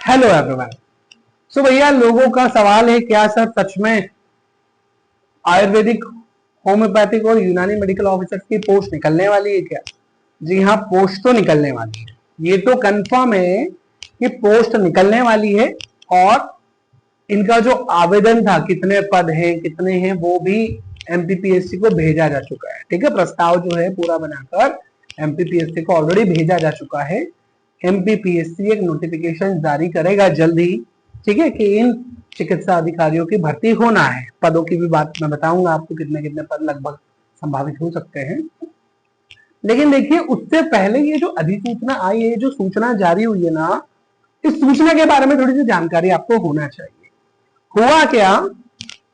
Hello everyone. सो भैया लोगों का सवाल है क्या सर सच में आयुर्वेदिक, होम्योपैथिक और यूनानी मेडिकल ऑफिसर की पोस्ट निकलने वाली है क्या? जी हाँ, पोस्ट तो निकलने वाली है। ये तो कंफर्म है कि पोस्ट निकलने वाली है और इनका जो आवेदन था, कितने पद हैं कितने हैं, वो भी एमपीपीएससी को भेजा जा चुका है। ठीक है, प्रस्ताव जो है पूरा बनाकर एमपीपीएससी को ऑलरेडी भेजा जा चुका है। एमपीपीएससी एक नोटिफिकेशन जारी करेगा जल्द ही, ठीक है, कि इन चिकित्सा अधिकारियों की भर्ती होना है। पदों की भी बात मैं बताऊंगा आपको, कितने कितने पद लगभग संभावित हो सकते हैं। लेकिन देखिए, उससे पहले ये जो अधिसूचना आई है, जो सूचना जारी हुई है ना, इस सूचना के बारे में थोड़ी सी जानकारी आपको होना चाहिए। हुआ क्या,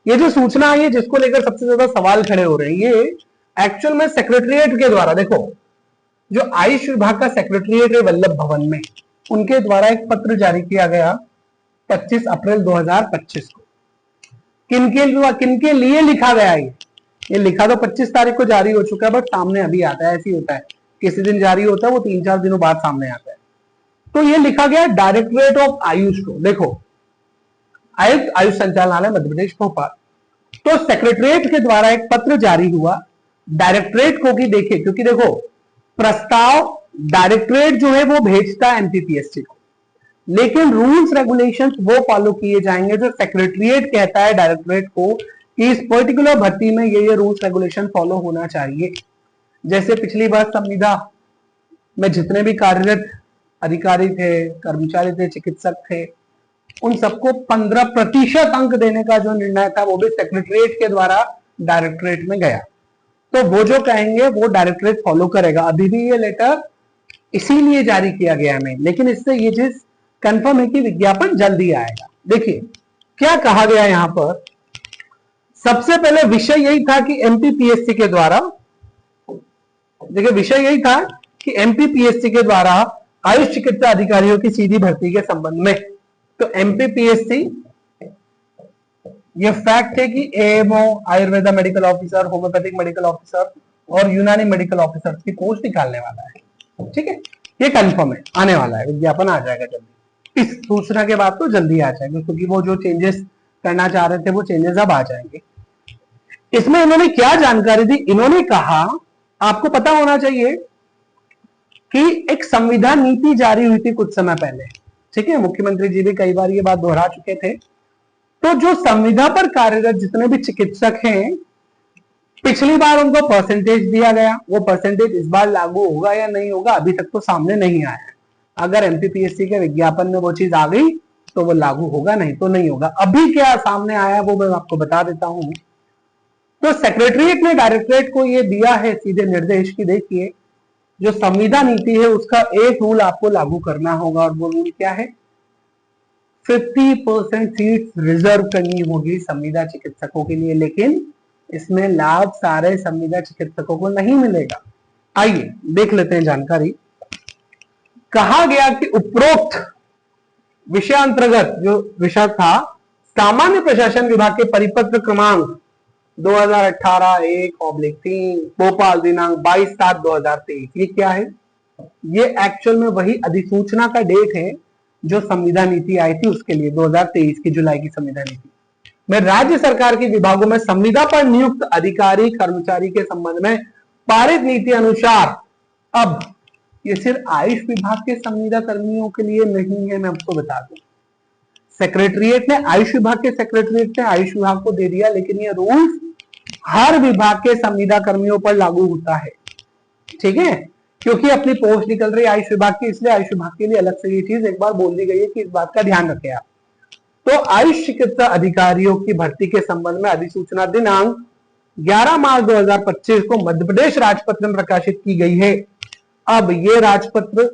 ये जो सूचना आई है जिसको लेकर सबसे ज्यादा सवाल खड़े हो रहे हैं, ये एक्चुअल में सेक्रेटरीट के द्वारा, देखो जो आयुष विभाग का सेक्रेटरीट है वल्लभ भवन में, उनके द्वारा एक पत्र जारी किया गया 25 अप्रैल 2025 को। किनके लिए लिखा गया ये लिखा तो 25 तारीख को जारी हो चुका है, बट सामने अभी आता है। ऐसे ही होता है, किसी दिन जारी होता है, वो 3-4 दिनों बाद सामने आता है। तो ये लिखा गया डायरेक्टरेट ऑफ आयुष को। देखो, आयुक्त आयुष संचालनालय मध्य प्रदेश भोपाल, तो सेक्रेटरीट के द्वारा एक पत्र जारी हुआ डायरेक्टरेट को कि देखिए, क्योंकि देखो प्रस्ताव डायरेक्टरेट जो है वो भेजता है एमपीपीएससी को, लेकिन रूल्स रेगुलेशंस वो फॉलो किए जाएंगे जो सेक्रेटरीट कहता है डायरेक्टरेट को कि इस पर्टिकुलर भर्ती में ये रूल्स रेगुलेशन फॉलो होना चाहिए। जैसे पिछली बार संविदा में जितने भी कार्यरत अधिकारी थे, कर्मचारी थे, चिकित्सक थे, उन सबको 15% अंक देने का जो निर्णय था वो भी सेक्रेटरीट के द्वारा डायरेक्टरेट में गया। तो वो जो कहेंगे वो डायरेक्टरेट फॉलो करेगा। अभी भी ये लेटर इसीलिए जारी किया गया है, लेकिन इससे ये चीज कंफर्म है कि विज्ञापन जल्दी आएगा। देखिए क्या कहा गया यहां पर। सबसे पहले विषय यही था कि एमपीपीएससी के द्वारा, देखिए विषय यही था कि एमपीपीएससी के द्वारा आयुष चिकित्सा अधिकारियों की सीधी भर्ती के संबंध में, तो एमपीपीएससी, ये फैक्ट है कि AMO, Ayurveda medical officer, homeopathic medical officer और यूनानी मेडिकल ऑफिसर की पोस्ट निकालने वाला है। ठीक है, ये कंफर्म है, आने वाला है, विज्ञापन आ जाएगा जल्दी। इस सूचना के बाद तो जल्दी आ जाएगा, क्योंकि वो जो चेंजेस करना चाह रहे थे वो चेंजेस अब आ जाएंगे। इसमें इन्होंने क्या जानकारी दी, इन्होंने कहा आपको पता होना चाहिए कि एक संविधान नीति जारी हुई थी कुछ समय पहले। ठीक है, मुख्यमंत्री जी भी कई बार ये बात दोहरा चुके थे। तो जो संविदा पर कार्यरत जितने भी चिकित्सक हैं, पिछली बार उनको परसेंटेज दिया गया, वो परसेंटेज इस बार लागू होगा या नहीं होगा अभी तक तो सामने नहीं आया है। अगर एमपीपीएससी के विज्ञापन में वो चीज आ गई तो वो लागू होगा, नहीं तो नहीं होगा। अभी क्या सामने आया वो मैं आपको बता देता हूं। तो सेक्रेटरीट ने डायरेक्टरेट को ये दिया है सीधे निर्देश की देखिए, जो संविदा नीति है उसका एक रूल आपको लागू करना होगा, और वो रूल क्या है, 50% सीट्स रिजर्व करनी होगी संविदा चिकित्सकों के लिए। लेकिन इसमें लाभ सारे संविदा चिकित्सकों को नहीं मिलेगा। आइए देख लेते हैं जानकारी। कहा गया कि उपरोक्त विषयांतर्गत, जो विषय था सामान्य प्रशासन विभाग के परिपत्र क्रमांक 2018-1/3 भोपाल दिनांक 22/7/2023, ये क्या है, ये एक्चुअल में वही अधिसूचना का डेट है जो संविदा नीति आई थी उसके लिए, 2023 की जुलाई की संविदा नीति में राज्य सरकार के विभागों में संविदा पर नियुक्त अधिकारी कर्मचारी के संबंध में पारित नीति अनुसार अब ये सिर्फ आयुष विभाग के संविदा कर्मियों के लिए नहीं है। मैं आपको बता दूं, सेक्रेटरीट ने, आयुष विभाग के सेक्रेटरीट ने आयुष विभाग को दे दिया, लेकिन ये रूल्स हर विभाग के संविदा कर्मियों पर लागू होता है। ठीक है, क्योंकि अपनी पोस्ट निकल रही है आयुष विभाग की, इसलिए आयुष विभाग के लिए अलग से ये चीज एक बार बोल दी गई है कि इस बात का ध्यान रखें आप। तो आयुष चिकित्सा अधिकारियों की भर्ती के संबंध में अधिसूचना दिनांक 11 मार्च 2025 को मध्य प्रदेश राजपत्र में प्रकाशित की गई है। अब ये राजपत्र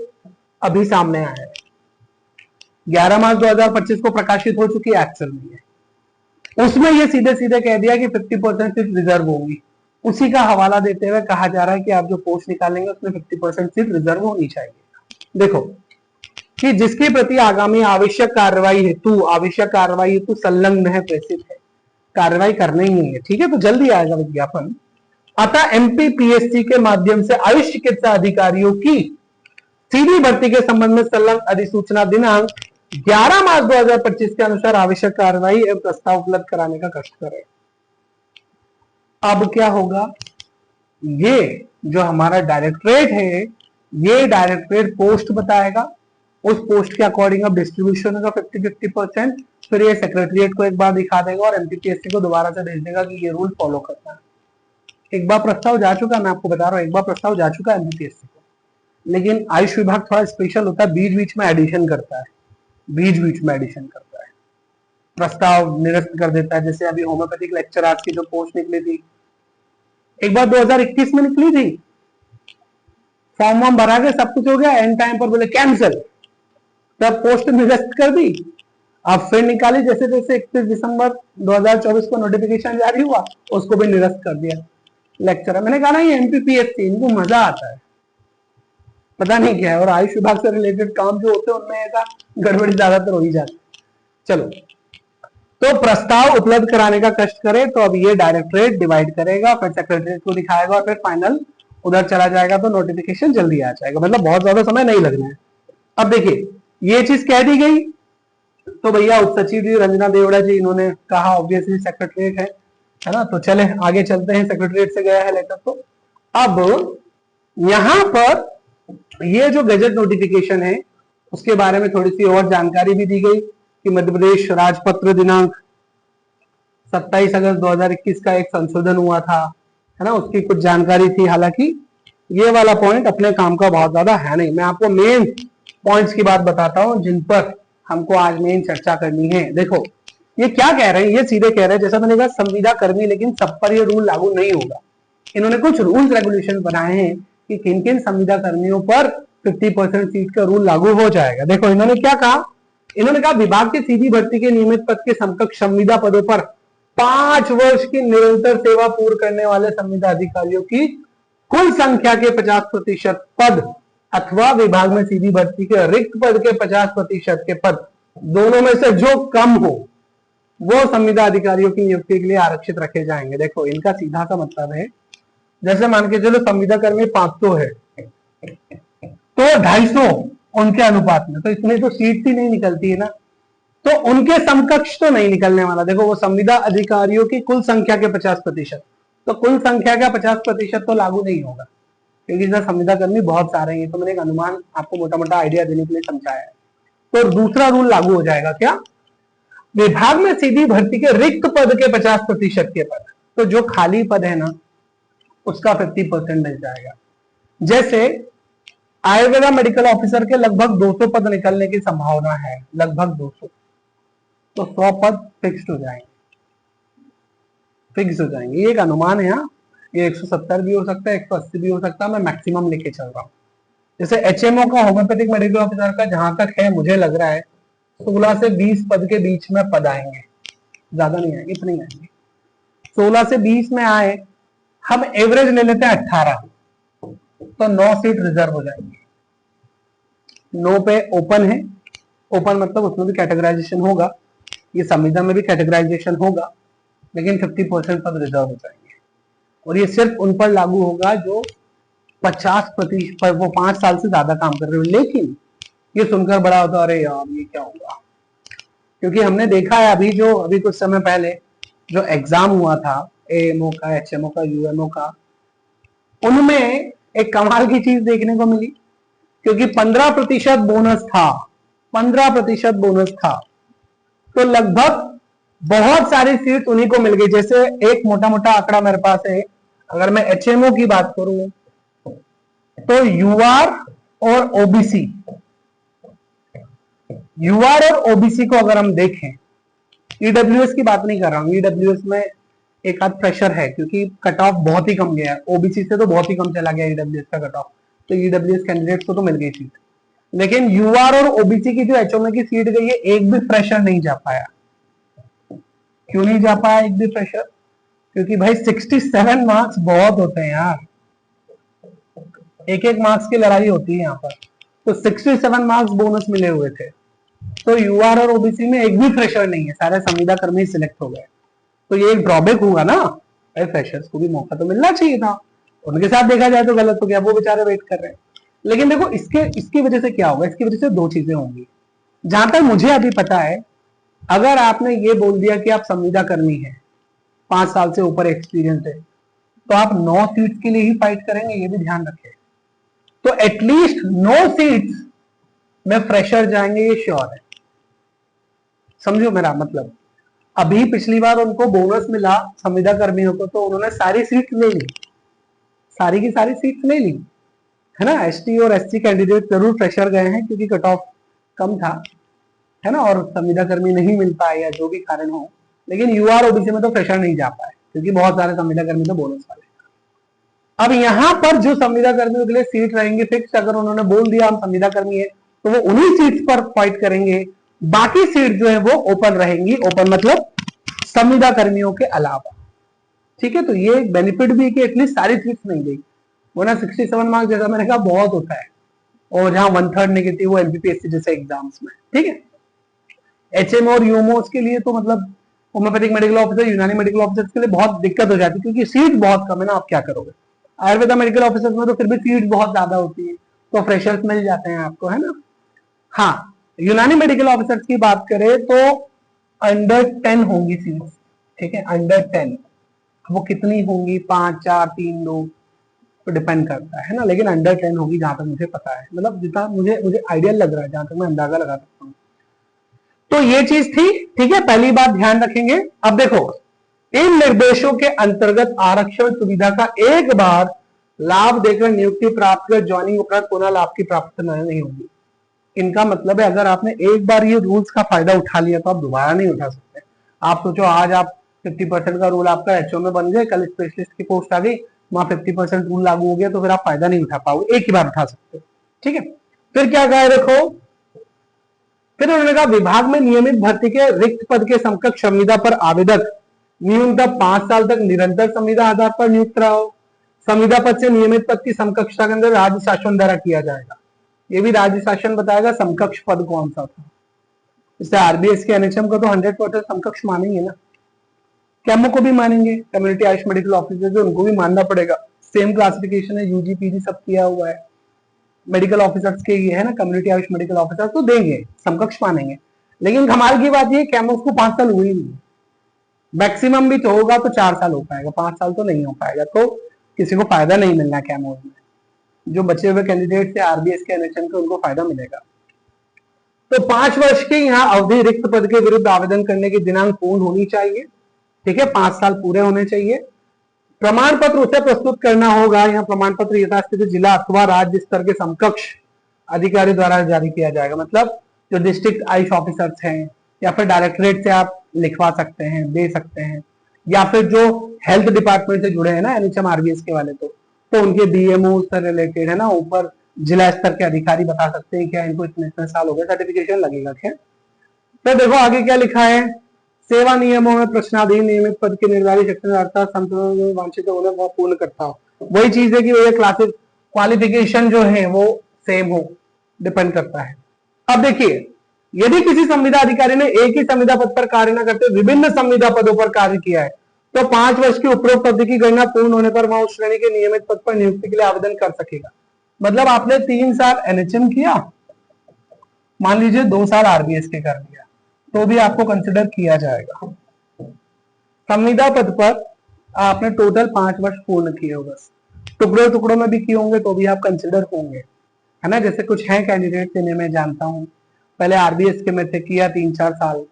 अभी सामने आया है, 11 मार्च 2025 को प्रकाशित हो चुकी है एक्चुअल में। उसमें ये सीधे सीधे कह दिया कि 50% सीट रिजर्व होंगी। उसी का हवाला देते हुए कहा जा रहा है कि आप जो पोस्ट निकालेंगे उसमें 50% सीट रिजर्व होनी चाहिए। देखो कि जिसके प्रति आगामी आवश्यक कार्रवाई हेतु संलग्न है, प्रेषित है, कार्रवाई करनी ही है। ठीक है, तो जल्दी आएगा विज्ञापन। अतः एमपीपीएससी के माध्यम से आयुष चिकित्सा अधिकारियों की सीधी भर्ती के संबंध में संलग्न अधिसूचना दिनांक 11 मार्च 2025 के अनुसार आवश्यक कार्रवाई एवं प्रस्ताव उपलब्ध कराने का कष्ट करें। अब क्या होगा, ये जो हमारा डायरेक्टरेट है, ये डायरेक्टरेट पोस्ट बताएगा, उस पोस्ट के अकॉर्डिंग अब डिस्ट्रीब्यूशन होगा 50-50%। फिर ये सेक्रेटरीट को एक बार दिखा देगा और एमपीपीएससी को दोबारा से भेज देगा कि ये रूल फॉलो करना है। एक बार प्रस्ताव जा चुका, मैं आपको बता रहा हूँ, एक बार प्रस्ताव जा चुका है एमपीपीएससी को, लेकिन आयुष विभाग थोड़ा स्पेशल होता है, बीच बीच में एडिशन करता है, बीच बीच में एडिशन करता है, प्रस्ताव निरस्त कर देता है। जैसे अभी होम्योपैथिक लेक्चर आज की जो पोस्ट निकली थी, एक बार 2021 में निकली थी, फॉर्म वॉर्म भरा के सब कुछ हो गया, एंड टाइम पर बोले कैंसिल, तब पोस्ट निरस्त कर दी। अब फिर निकाली, जैसे जैसे 31 दिसंबर 2024 को नोटिफिकेशन जारी हुआ, उसको भी निरस्त कर दिया लेक्चर। मैंने कहा ना ये एमपीपीएससी, इनको मजा आता है, पता नहीं क्या है। और आयुष विभाग से रिलेटेड काम जो होते हैं उनमें ऐसा गड़बड़ी ज्यादातर हो ही जाती है। चलो, तो प्रस्ताव उपलब्ध कराने का कष्ट करे, तो अब ये डायरेक्टरेट डिवाइड करेगा, फिर सेक्रेटरीट को दिखाएगा और फिर फाइनल उधर चला जाएगा, तो नोटिफिकेशन जल्दी आ जाएगा, मतलब बहुत ज्यादा समय नहीं लगना है। अब देखिए, ये चीज कह दी गई, तो भैया उप सचिव जी रंजना देवड़ा जी, इन्होंने कहा ऑब्वियसली सेक्रेटरीट है ना, तो चले आगे चलते हैं, सेक्रेटरीट से गया है लेटर। तो अब यहां पर ये जो गजट नोटिफिकेशन है उसके बारे में थोड़ी सी और जानकारी भी दी गई कि मध्य प्रदेश राजपत्र दिनांक 27 अगस्त 2021 का एक संशोधन हुआ था, है ना, उसकी कुछ जानकारी थी। हालांकि ये वाला पॉइंट अपने काम का बहुत ज्यादा है नहीं, मैं आपको मेन पॉइंट्स की बात बताता हूं जिन पर हमको आज मेन चर्चा करनी है। देखो ये क्या कह रहे हैं, ये सीधे कह रहे हैं, जैसा मैंने कहा संविदा कर्मी, लेकिन सब पर ये रूल लागू नहीं होगा। इन्होंने कुछ रूल्स रेगुलेशन बनाए हैं कि किन किन संविदा कर्मियों पर 50% सीट का रूल लागू हो जाएगा। देखो इन्होंने क्या कहा, इन्होंने कहा विभाग के सीधी भर्ती के नियमित पद के समकक्ष संविदा पदों पर 5 वर्ष की निरंतर सेवा पूर्ण करने वाले संविदा अधिकारियों की कुल संख्या के 50% पद अथवा विभाग में सीधी भर्ती के रिक्त पद के 50% के पद, दोनों में से जो कम हो वो संविदा अधिकारियों की नियुक्ति के लिए आरक्षित रखे जाएंगे। देखो इनका सीधा सा मतलब है, जैसे मान के चलो संविदा कर्मी 500 है तो 250 उनके अनुपात में, तो इसमें तो सीट ही नहीं निकलती है ना, तो उनके समकक्ष तो नहीं निकलने वाला। देखो वो संविदा अधिकारियों की कुल संख्या के 50%, तो कुल संख्या का 50% तो लागू नहीं होगा, क्योंकि इसमें संविदा कर्मी बहुत सारे हैं। तो मैंने एक अनुमान आपको मोटा मोटा आइडिया देने के लिए समझाया है। तो दूसरा रूल लागू हो जाएगा, क्या, विभाग में सीधी भर्ती के रिक्त पद के 50% के पद, तो जो खाली पद है ना उसका 50% मिल जाएगा। जैसे आयुर्वेदा मेडिकल ऑफिसर के लगभग 200 पद निकलने की संभावना है, लगभग 200, तो 100 पद फिक्स्ड हो जाएंगे, फिक्स हो जाएंगे। ये एक अनुमान है, ये 170 भी हो सकता है, 180 भी हो सकता है, मैं मैक्सिमम लेके चल रहा हूँ। जैसे एचएमओ का, होम्योपैथिक मेडिकल ऑफिसर का जहां तक है मुझे लग रहा है 16 से 20 पद के बीच में पद आएंगे, ज्यादा नहीं आएंगे, इतने आएंगे, 16 से 20 में आए, हम एवरेज ले लेते हैं 18, तो 9 सीट रिजर्व हो जाएंगे। 9 पे ओपन है, ओपन मतलब उसमें भी कैटेगराइजेशन होगा, ये संविदा में भी कैटेगराइजेशन होगा, लेकिन 50% पद रिजर्व हो जाएंगे। और ये सिर्फ उन पर लागू होगा जो 50%, वो 5 साल से ज्यादा काम कर रहे हो। लेकिन ये सुनकर बड़ा होता है, अरे यार ये क्या होगा, क्योंकि हमने देखा है अभी कुछ समय पहले जो एग्जाम हुआ था एएमओ का, एचएमओ का, यूएमओ का, उनमें एक कमाल की चीज देखने को मिली, क्योंकि 15% बोनस था, 15% बोनस था, तो लगभग बहुत सारी सीट उन्हीं को मिल गई। जैसे एक मोटा मोटा आंकड़ा मेरे पास है, अगर मैं एचएमओ की बात करूं तो यूआर और ओबीसी, यूआर और ओबीसी को अगर हम देखें, ईडब्ल्यूएस की बात नहीं कर रहा हूं, ईडब्ल्यूएस में एक आध प्रेशर है क्योंकि कट ऑफ बहुत ही कम गया है, ओबीसी से तो बहुत ही कम चला गया ईडब्ल्यूएस का कट ऑफ, तो ईडब्ल्यूएस कैंडिडेट्स को तो मिल गई सीट। लेकिन यूआर और ओबीसी की जो एचओ में की सीट गई है, एक भी फ्रेशर नहीं जा पाया। क्यों नहीं जा पाया एक भी फ्रेशर? क्योंकि भाई 67 मार्क्स बहुत होते हैं यार, एक एक मार्क्स की लड़ाई होती है यहाँ पर, तो 67 मार्क्स बोनस मिले हुए थे, तो यूआर और ओबीसी में एक भी फ्रेशर नहीं है, सारे संविदा कर्मी सिलेक्ट हो गए। तो ये एक ड्रॉबैक हुआ ना, फ्रेशर्स को भी मौका तो मिलना चाहिए था, उनके साथ देखा जाए तो गलत हो गया, वो बेचारे वेट कर रहे हैं। लेकिन देखो इसकी वजह से क्या होगा, इसकी वजह से दो चीजें होंगी। जहां तक मुझे अभी पता है, अगर आपने ये बोल दिया कि आप संविदा कर्मी है, 5 साल से ऊपर एक्सपीरियंस है, तो आप 9 सीट्स के लिए ही फाइट करेंगे, ये भी ध्यान रखें। तो एटलीस्ट 9 सीट्स में फ्रेशर जाएंगे, ये श्योर है। समझो मेरा मतलब। अभी पिछली बार उनको बोनस मिला संविदा कर्मियों को, तो उन्होंने सारी सीट ले ली, सारी की सारी सीट ले ली, है ना। एसटी और एससी कैंडिडेट जरूर फ्रेशर गए हैं क्योंकि कट ऑफ कम था, है ना, और संविदा कर्मी नहीं मिल पाए या जो भी कारण हो, लेकिन यूआर ओबीसी में तो फ्रेशर नहीं जा पाए क्योंकि बहुत सारे संविदा कर्मी तो बोनस वाले। अब यहाँ पर जो संविदा कर्मियों के लिए सीट रहेंगे फिक्स, अगर उन्होंने बोल दिया हम संविदा कर्मी है, तो वो उन्हीं सीट्स पर फाइट करेंगे। बाकी सीट जो है वो ओपन रहेंगी, ओपन मतलब संविदा कर्मियों के अलावा। ठीक है, तो ये बेनिफिट भी है कि एटलीस्ट सारी सीट्स नहीं गई, वरना 67 मार्क्स जैसा मैंने कहा बहुत होता है, और जहां 1/3 नेगेटिव वो एमपीपीएससी जैसे एग्जाम्स में। ठीक है, एचएम और यूमोस के लिए तो मतलब होम्योपैथिक मेडिकल ऑफिसर, यूनानी मेडिकल ऑफिसर्स के लिए बहुत दिक्कत हो जाती है क्योंकि सीट बहुत कम है ना, आप क्या करोगे। आयुर्वेदा मेडिकल ऑफिसर्स में तो फिर भी सीट बहुत ज्यादा होती है, तो फ्रेशर्स मिल जाते हैं आपको, है ना। हाँ, यूनानी मेडिकल ऑफिसर्स की बात करें तो अंडर 10 होंगी सीट्स। ठीक है, अंडर 10, वो कितनी होंगी, 5, 4, 3, 2, तो डिपेंड करता है ना, लेकिन अंडर 10 होगी जहां तक मुझे पता है, मतलब जितना मुझे आइडिया लग रहा है, जहां तक मैं अंदाजा लगा सकता हूँ। तो ये चीज थी। ठीक है, पहली बात ध्यान रखेंगे। अब देखो, इन निर्देशों के अंतर्गत आरक्षण सुविधा का एक बार लाभ देकर नियुक्ति प्राप्त कर ज्वाइनिंग उपरांत पुनः लाभ की प्राप्ति नहीं होगी। इनका मतलब है अगर आपने एक बार ये रूल्स का फायदा उठा लिया तो आप दोबारा नहीं उठा सकते। आप सोचो आज आप 50% का रूल आपका एचओ में बन गए, कल स्पेशलिस्ट की पोस्ट आ गई, वहां 50% रूल लागू हो गया, तो फिर आप फायदा नहीं उठा पाओगे, एक ही बार उठा सकते। ठीक है, फिर क्या कहा, देखो, फिर उन्होंने कहा विभाग में नियमित भर्ती के रिक्त पद के समकक्ष संविदा पर आवेदक न्यूनतम 5 साल तक निरंतर संविदा आधार पर नियुक्त रहा हो। संविदा पद से नियमित पद की समकक्षता के अंदर राज्य शासन द्वारा किया जाएगा। ये भी राज्य शासन बताएगा समकक्ष पद कौन सा था। जैसे आरबीएस के एनएचएम को तो 100% समकक्ष मानेंगे ना, कैमो को भी मानेंगे, कम्युनिटी आयुष मेडिकल ऑफिसर जो उनको भी मानना पड़ेगा, सेम क्लासिफिकेशन है, यूजी पीजी सब किया हुआ है। मेडिकल ऑफिसर्स के ये है ना, कम्युनिटी आयुष मेडिकल ऑफिसर तो देंगे, समकक्ष मानेंगे। लेकिन कमाल की बात ये कैमो को 5 साल हुए ही नहीं, मैक्सिमम भी तो होगा तो 4 साल हो पाएगा, 5 साल तो नहीं हो पाएगा, तो किसी को फायदा नहीं मिलना कैमो में। जो बचे हुए कैंडिडेट से आरबीएस के एनएचएम के उनको फायदा मिलेगा। तो 5 वर्ष की यहाँ अवधि रिक्त पद के विरुद्ध आवेदन करने की दिनांक पूर्ण होनी चाहिए। ठीक है, 5 साल पूरे होने चाहिए। प्रमाण पत्र उसे प्रस्तुत करना होगा, यहाँ प्रमाण पत्र यथास्थित जिला अथवा राज्य स्तर के समकक्ष अधिकारी द्वारा जारी किया जाएगा। मतलब जो डिस्ट्रिक्ट आयुष ऑफिसर्स हैं या फिर डायरेक्टरेट से आप लिखवा सकते हैं, दे सकते हैं, या फिर जो हेल्थ डिपार्टमेंट से जुड़े हैं ना एनएचएम आरबीएस के वाले, तो उनके डीएमओ से रिलेटेड है ना, ऊपर जिला स्तर के अधिकारी बता सकते हैं क्या इनको इतने साल हो गए, सर्टिफिकेशन लगेगा। क्या तो देखो आगे क्या लिखा है, सेवा नियमों में प्रश्नाधीन नियमित पद के निर्धारित शिक्षण अर्थात संतुलन वांछित होने वो पूर्ण करता हो। वही चीज है कि वो क्लासिक क्वालिफिकेशन जो है वो सेम हो, डिपेंड करता है। अब देखिए, यदि किसी संविदा अधिकारी ने एक ही संविदा पद पर कार्य न करते विभिन्न संविदा पदों पर कार्य किया है, तो 5 वर्ष की उपरोक्त अवधि की गणना पूर्ण होने पर वह उस श्रेणी के नियमित पद पर नियुक्ति के लिए आवेदन कर सकेगा। मतलब आपने 3 साल एनएचएम किया, मान लीजिए 2 साल आरबीएस के कर दिया, तो भी आपको कंसिडर किया जाएगा। संविदा पद पर आपने टोटल 5 वर्ष पूर्ण किए हो, बस टुकड़ों टुकड़ों में भी किए होंगे तो भी आप कंसिडर होंगे, है ना। जैसे कुछ हैं कैंडिडेट जिन्हें मैं जानता हूँ, पहले आरबीएस के में थे, किया 3-4 साल,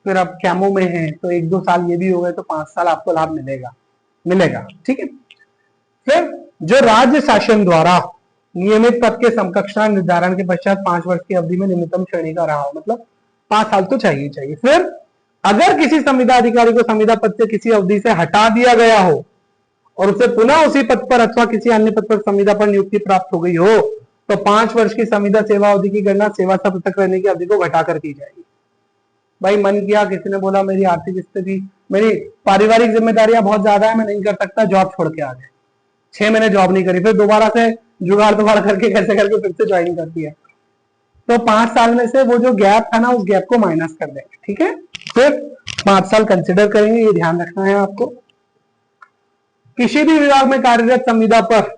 फिर अब कैमो में है तो 1-2 साल ये भी हो गए, तो 5 साल आपको लाभ मिलेगा। ठीक है, फिर जो राज्य शासन द्वारा नियमित पद के समकक्षता निर्धारण के पश्चात 5 वर्ष की अवधि में न्यूनतम श्रेणी का रहा हो, मतलब 5 साल तो चाहिए। फिर अगर किसी संविदा अधिकारी को संविदा पद से किसी अवधि से हटा दिया गया हो और उसे पुनः उसी पद पर अथवा किसी अन्य पद पर संविदा पर नियुक्ति प्राप्त हो गई हो, तो 5 वर्ष की संविदा सेवा अवधि की गणना सेवा से पृथक रहने की अवधि को घटाकर की जाएगी। भाई मन किया, किसी ने बोला मेरी आर्थिक स्थिति, मेरी पारिवारिक जिम्मेदारियां बहुत ज्यादा है, मैं नहीं कर सकता, जॉब छोड़ के आ गए, 6 महीने जॉब नहीं करी, फिर दोबारा से जुगाड़ करके कैसे करके फिर से ज्वाइन करती है, तो 5 साल में से वो जो गैप था ना, उस गैप को माइनस कर देंगे। ठीक है, फिर 5 साल कंसिडर करेंगे, ये ध्यान रखना है आपको। किसी भी विभाग में कार्यरत संविदा पर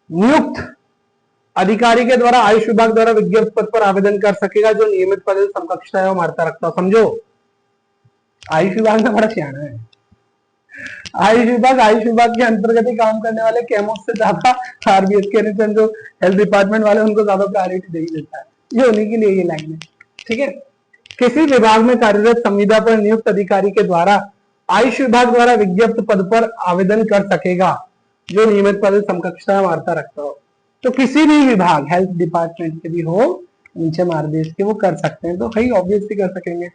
नियुक्त अधिकारी के द्वारा आयुष विभाग द्वारा विज्ञप्त पद पर आवेदन कर सकेगा जो नियमित पद समकक्षता एवं अर्हता रखता हो। समझो, आयुष विभाग में बड़ा सियाना है। आयुष विभाग के अंतर्गत ही काम करने वाले कैमोस से ज्यादा आरबीएस के जो हेल्थ डिपार्टमेंट वाले उनको ज्यादा प्रायोरिटी दे देता है। ये होने के लिए ये लाइन है, ठीक है। किसी विभाग में कार्यरत संविदा पर नियुक्त अधिकारी के द्वारा आयुष विभाग द्वारा विज्ञप्त पद पर आवेदन कर सकेगा जो नियमित पद समकक्षता वार्ता रखता हो। तो किसी भी विभाग, हेल्थ डिपार्टमेंट के भी हो, नीचे आरबीएस के, वो कर सकते हैं। तो भाई ऑब्वियसली कर सकेंगे।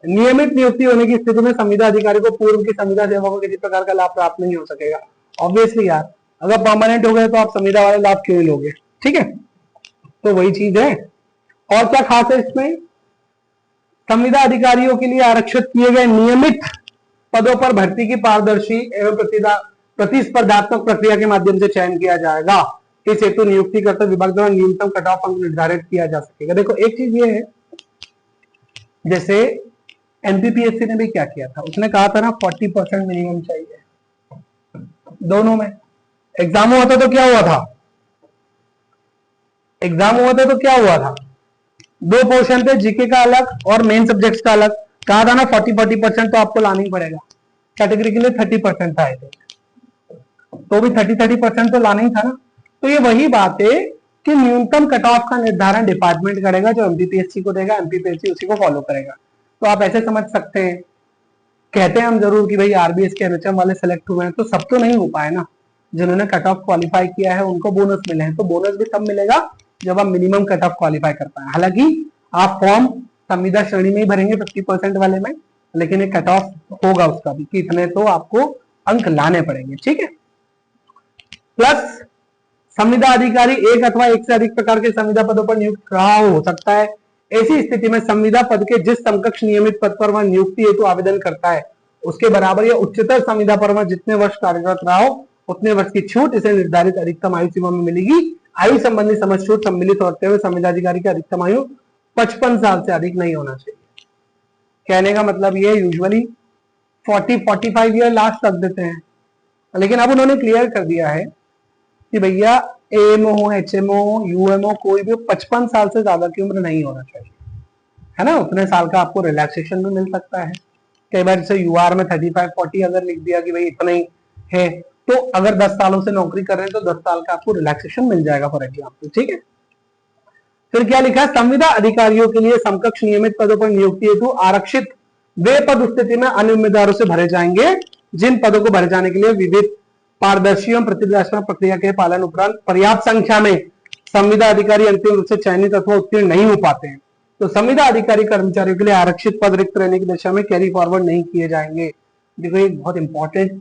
नियमित नियुक्ति होने की स्थिति में संविदा अधिकारी को पूर्व की संविदा सेवा को किसी प्रकार का लाभ प्राप्त नहीं हो सकेगा। ऑब्वियसली यार, अगर परमानेंट हो गए तो आप संविदा वाले लाभ क्यों लोगे, ठीक है। तो वही चीज है। और क्या खास है इसमें, संविदा अधिकारियों के लिए आरक्षित किए गए नियमित पदों पर भर्ती की पारदर्शी एवं प्रतिस्पर्धात्मक प्रक्रिया के माध्यम से चयन किया जाएगा। इस हेतु नियुक्तिकर्ता विभाग द्वारा न्यूनतम कट ऑफ अंक निर्धारित किया जा सकेगा। देखो एक चीज ये है, जैसे एनपीपीएससी ने भी क्या किया था, उसने कहा था ना 40% मिनिमम चाहिए। दोनों में एग्जाम हुआ था तो क्या हुआ था, दो पोर्शन थे, जीके का अलग और मेन सब्जेक्ट्स का अलग। कहा था ना 40% तो आपको लाना ही पड़ेगा। कैटेगरी के लिए 30% था, तो भी 30% तो लाना ही था ना। तो ये वही बात है कि न्यूनतम कट ऑफ का निर्धारण डिपार्टमेंट करेगा, जो एमपीपीएससी को देगा, एमपीपीएससी उसी को फॉलो करेगा। तो आप ऐसे समझ सकते हैं, कहते हैं हम जरूर कि भाई आरबीएस के एनएचएम वाले सेलेक्ट हुए हैं, तो सब तो नहीं हो पाए ना। जिन्होंने कट ऑफ क्वालिफाई किया है उनको बोनस मिले हैं, तो बोनस भी तब मिलेगा जब आप मिनिमम कट ऑफ क्वालिफाई कर पाए। हालांकि आप फॉर्म संविदा श्रेणी में ही भरेंगे 50% वाले में, लेकिन एक कट ऑफ होगा उसका भी कि इतने तो आपको अंक लाने पड़ेंगे, ठीक है। प्लस संविदा अधिकारी एक अथवा एक से अधिक प्रकार के संविदा पदों पर नियुक्त रहा हो सकता है। ऐसी स्थिति में संविदा पद के जिस समकक्ष नियमित पद पर वह नियुक्ति हेतु आवेदन करता है उसके बराबर या उच्चतर संविदा पर वह जितने वर्ष कार्यरत रहा हो उतने वर्ष की छूट इसे निर्धारित अधिकतम आयु सीमा में मिलेगी। आयु संबंधी समझ छूट सम्मिलित होते हुए संविदा अधिकारी की अधिकतम आयु 55 साल से अधिक नहीं होना चाहिए। कहने का मतलब ये यूजुअली 40-45 ईयर लास्ट रख देते हैं, लेकिन अब उन्होंने क्लियर कर दिया है कि भैया एएमओ हो, एचएमओ हो, यूएमओ, कोई भी 55 साल से ज्यादा की उम्र नहीं होना चाहिए, है ना। उतने साल का आपको रिलैक्सेशन भी मिल सकता है। कई बार जैसे यूआर में 35-40 अगर लिख दिया कि भाई इतना ही है, तो अगर 10 सालों से नौकरी कर रहे हैं तो 10 साल का आपको रिलैक्सेशन मिल जाएगा फॉर एग्जाम्पल, ठीक है। फिर क्या लिखा है, संविदा अधिकारियों के लिए समकक्ष नियमित पदों पर नियुक्ति हेतु आरक्षित वे पद उस स्थिति में अन्य उम्मीदवारों से भरे जाएंगे जिन पदों को भरे जाने के लिए विविध पारदर्शी एवं प्रतिद्वंद्विता प्रक्रिया के पालन उपरांत पर्याप्त संख्या में संविदा अधिकारी अंतिम रूप से चयनित अथवा उत्तीर्ण नहीं हो पाते हैं। तो संविदा अधिकारी कर्मचारियों के लिए आरक्षित पद रिक्त रहने की दिशा में कैरी फॉरवर्ड नहीं किए जाएंगे। देखो एक बहुत इंपॉर्टेंट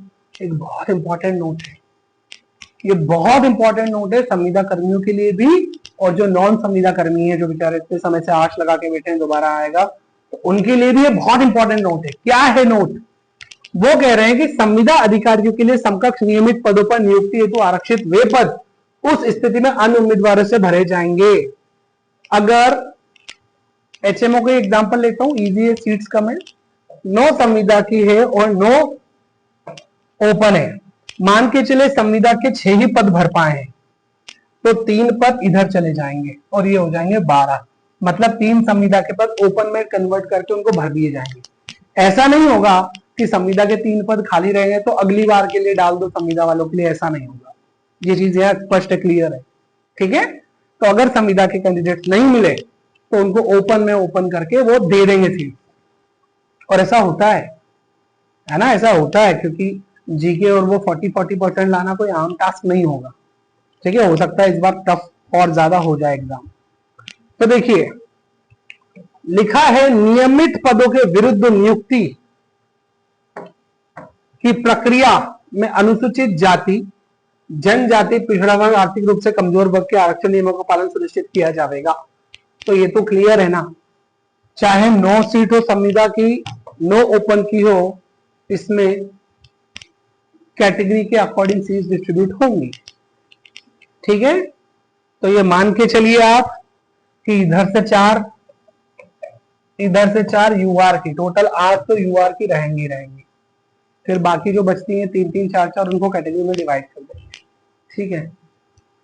नोट है, ये बहुत इंपॉर्टेंट नोट है संविदा कर्मियों के लिए भी, और जो नॉन संविदा कर्मी है जो बेचारे इतने समय से आश लगा के बैठे हैं दोबारा आएगा, तो उनके लिए भी ये बहुत इंपॉर्टेंट नोट है। क्या है नोट, वो कह रहे हैं कि संविदा अधिकारियों के लिए समकक्ष नियमित पदों पर नियुक्ति हेतु आरक्षित वे पद उस स्थिति में अन्य उम्मीदवारों से भरे जाएंगे। अगर एचएमओ का एग्जांपल लेता हूं, इजी है, सीट्स कम है, 9 संविदा की है और 9 ओपन है। मान के चले संविदा के 6 ही पद भर पाए हैं, तो 3 पद इधर चले जाएंगे और ये हो जाएंगे 12। मतलब 3 संविदा के पद ओपन में कन्वर्ट करके उनको भर दिए जाएंगे। ऐसा नहीं होगा कि संविदा के 3 पद खाली रहेंगे तो अगली बार के लिए डाल दो संविदा वालों के लिए, ऐसा नहीं होगा। ये चीज यहाँ स्पष्ट क्लियर है, ठीक है। तो अगर संविदा के कैंडिडेट नहीं मिले तो उनको ओपन में ओपन करके वो दे देंगे सीट, और ऐसा होता है ना, ऐसा होता है, क्योंकि जीके और वो 40% लाना कोई आम टास्क नहीं होगा, ठीक है। हो सकता है इस बार टफ और ज्यादा हो जाए एग्जाम। तो देखिए लिखा है नियमित पदों के विरुद्ध नियुक्ति की प्रक्रिया में अनुसूचित जाति, जनजाति, पिछड़ा वर्ग, आर्थिक रूप से कमजोर वर्ग के आरक्षण नियमों का पालन सुनिश्चित किया जाएगा। तो ये तो क्लियर है ना, चाहे 9 सीट हो संविदा की, 9 ओपन की हो, इसमें कैटेगरी के अकॉर्डिंग सीट्स डिस्ट्रीब्यूट होंगी, ठीक है। तो ये मान के चलिए आप कि इधर से 4 यूआर की, टोटल 8 तो यूआर की रहेंगी। फिर बाकी जो बचती हैं 3-3, 4-4 उनको कैटेगरी में डिवाइड कर देंगे, ठीक है।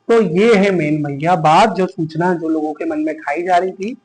तो ये है मेन भैया बात, जो सूचना जो लोगों के मन में खाई जा रही थी